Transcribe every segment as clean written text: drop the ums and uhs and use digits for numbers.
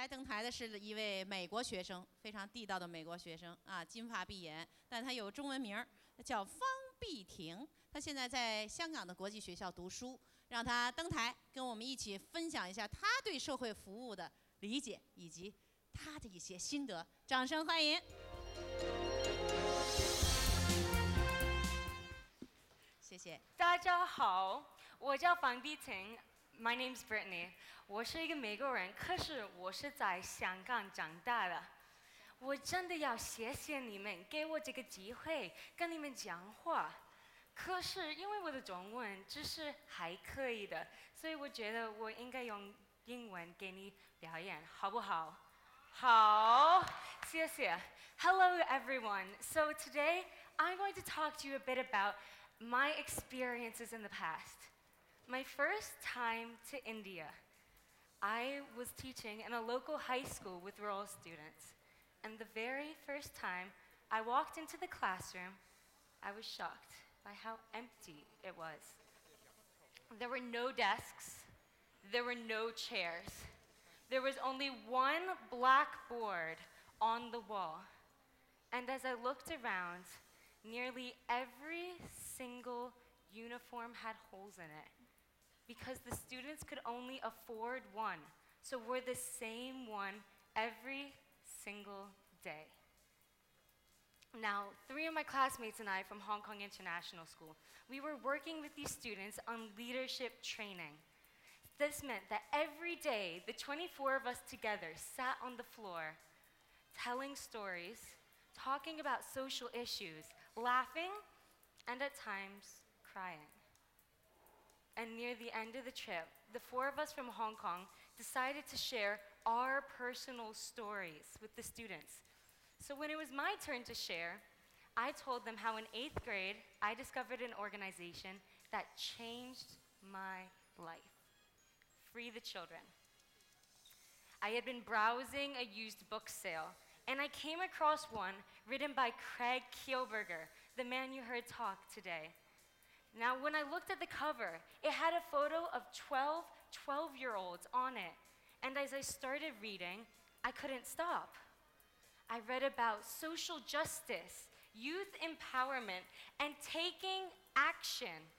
来登台的是一位美国学生，非常地道的美国学生啊，金发碧眼，但他有中文名儿，叫方碧婷。他现在在香港的国际学校读书，让他登台跟我们一起分享一下他对社会服务的理解以及他的一些心得。掌声欢迎！谢谢。大家好，我叫方碧婷。My name's Brittany， 我是一个美国人，可是我是在香港长大的。我真的要谢谢你们给我这个机会跟你们讲话。可是因为我的中文只是还可以的，所以我觉得我应该用英文给你表演，好不好？好，谢谢。Hello everyone. So today I'm going to talk to you a bit about my experiences in the past. My first time to India. I was teaching in a local high school with rural students. And the very first time I walked into the classroom, I was shocked by how empty it was. There were no desks. There were no chairs. There was only one blackboard on the wall. And as I looked around, nearly every single uniform had holes in it, because the students could only afford one, so wore the same one every single day. Now, 3 of my classmates and I from Hong Kong International School, we were working with these students on leadership training. This meant that every day, the 24 of us together sat on the floor, telling stories, talking about social issues, laughing, and at times, crying. And near the end of the trip, the 4 of us from Hong Kong decided to share our personal stories with the students. So when it was my turn to share, I told them how in 8th grade, I discovered an organization that changed my life. Free the Children. I had been browsing a used book sale, and I came across one written by Craig Kielburger, the man you heard talk today. Now, when I looked at the cover, it had a photo of 12-year-olds on it. And as I started reading, I couldn't stop. I read about social justice, youth empowerment, and taking action.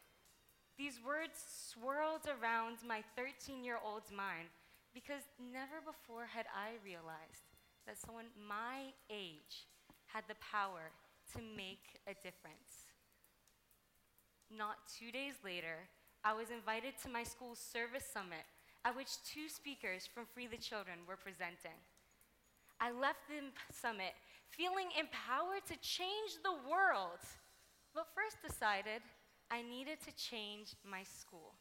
These words swirled around my 13-year-old's mind because never before had I realized that someone my age had the power to make a difference. Not 2 days later, I was invited to my school's service summit, at which 2 speakers from Free the Children were presenting. I left the summit feeling empowered to change the world, but first decided I needed to change my school.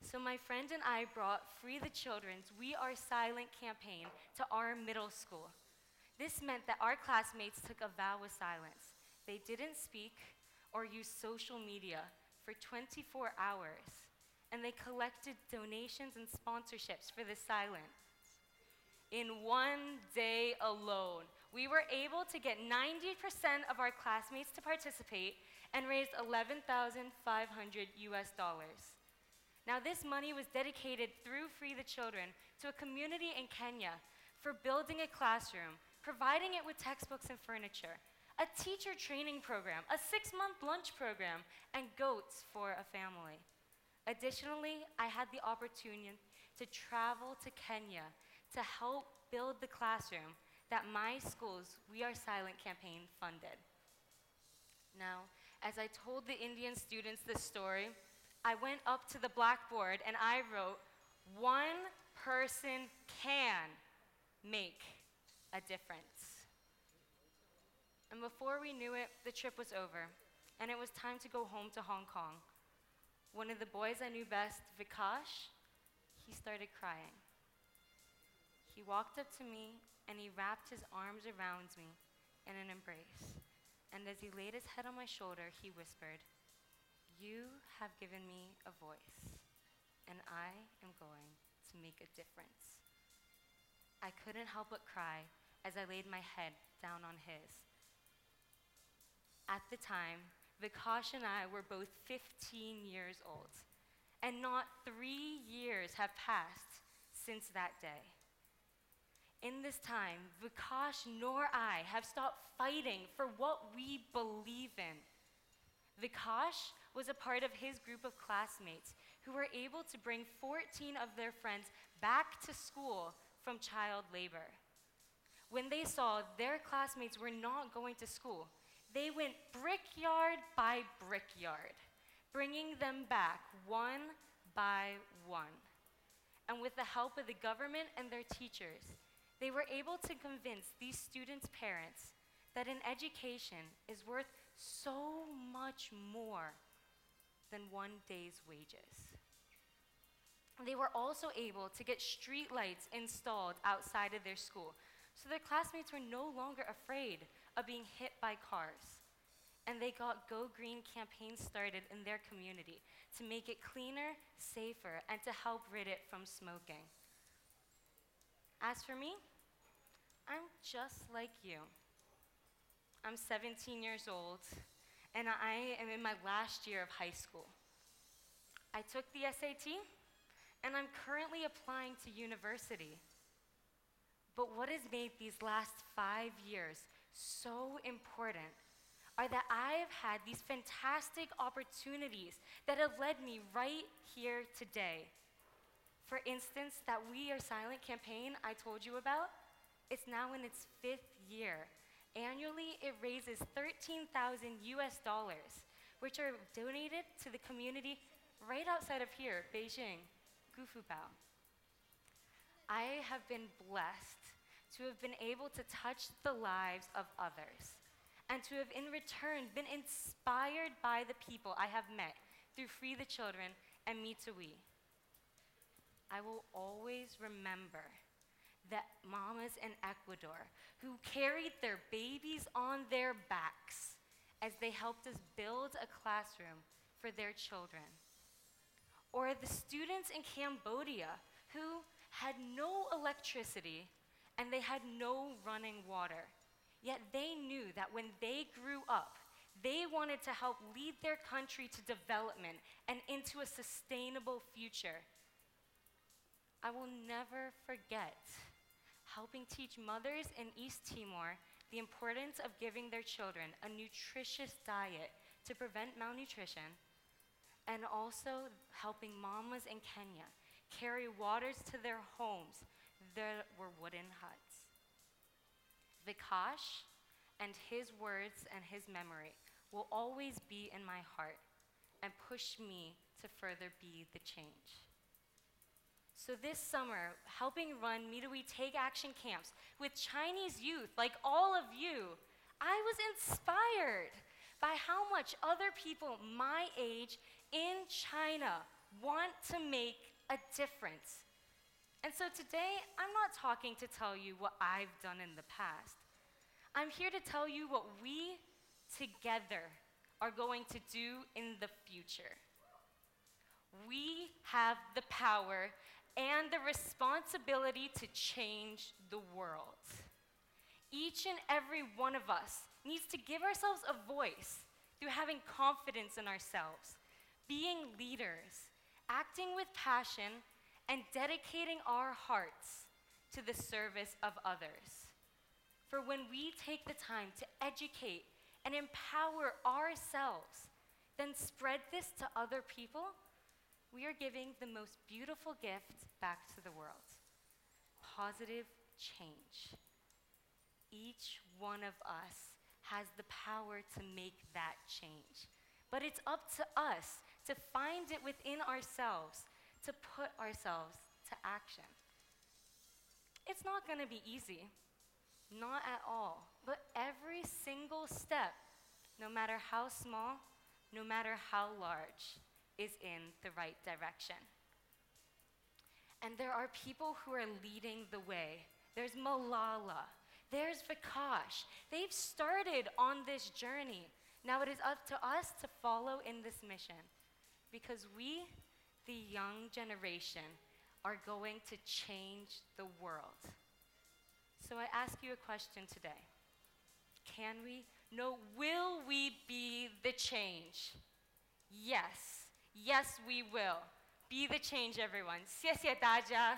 So my friend and I brought Free the Children's We Are Silent campaign to our middle school. This meant that our classmates took a vow of silence. They didn't speak or use social media for 24 hours, and they collected donations and sponsorships for the silence. In 1 day alone, we were able to get 90% of our classmates to participate and raised $11,500 US. Now, this money was dedicated through Free the Children to a community in Kenya for building a classroom, providing it with textbooks and furniture, a teacher training program, a 6-month lunch program, and goats for a family. Additionally, I had the opportunity to travel to Kenya to help build the classroom that my school's We Are Silent campaign funded. Now, as I told the Indian students this story, I went up to the blackboard and I wrote, "One person can make a difference." And before we knew it, the trip was over, and it was time to go home to Hong Kong. One of the boys I knew best, Vikash, he started crying. He walked up to me and he wrapped his arms around me in an embrace. And as he laid his head on my shoulder, he whispered, "You have given me a voice, and I am going to make a difference." I couldn't help but cry as I laid my head down on his. At the time, Vikash and I were both 15 years old, and not 3 years have passed since that day. in this time, Vikash nor I have stopped fighting for what we believe in. Vikash was a part of his group of classmates who were able to bring 14 of their friends back to school from child labor. When they saw their classmates were not going to school, they went brickyard by brickyard, bringing them back one by one. And with the help of the government and their teachers, they were able to convince these students' parents that an education is worth so much more than one day's wages. They were also able to get street lights installed outside of their school, so their classmates were no longer afraid of being hit by cars. And they got Go Green campaigns started in their community to make it cleaner, safer, and to help rid it from smoking. As for me, I'm just like you. I'm 17 years old, and I am in my last year of high school. I took the SAT, and I'm currently applying to university. But what has made these last 5 years so important are that I've had these fantastic opportunities that have led me right here today. For instance, that We Are Silent campaign I told you about, it's now in its 5th year. Annually, it raises $13,000 US, which are donated to the community right outside of here, Beijing, Gufubao. I have been blessed to have been able to touch the lives of others and to have in return been inspired by the people I have met through Free the Children and Me to We. I will always remember the mamas in Ecuador who carried their babies on their backs as they helped us build a classroom for their children. Or the students in Cambodia who had no electricity and they had no running water. Yet they knew that when they grew up, they wanted to help lead their country to development and into a sustainable future. I will never forget helping teach mothers in East Timor the importance of giving their children a nutritious diet to prevent malnutrition, and also helping mamas in Kenya carry waters to their homes that were wooden huts. Vikash and his words and his memory will always be in my heart and push me to further be the change. So this summer, helping run Me to We Take Action camps with Chinese youth like all of you, I was inspired by how much other people my age in China want to make a difference. And so today, I'm not talking to tell you what I've done in the past. I'm here to tell you what we together are going to do in the future. We have the power and the responsibility to change the world. Each and every one of us needs to give ourselves a voice through having confidence in ourselves, being leaders, acting with passion, and dedicating our hearts to the service of others. For when we take the time to educate and empower ourselves, then spread this to other people, we are giving the most beautiful gift back to the world: positive change. Each one of us has the power to make that change. But it's up to us to find it within ourselves, to put ourselves to action. It's not going to be easy, not at all. But every single step, no matter how small, no matter how large, is in the right direction. And there are people who are leading the way. There's Malala. There's Vikash. They've started on this journey. Now it is up to us to follow in this mission, because we, the young generation, are going to change the world. So I ask you a question today. Can we? No, will we be the change? Yes. Yes, we will. Be the change, everyone. 谢谢大家.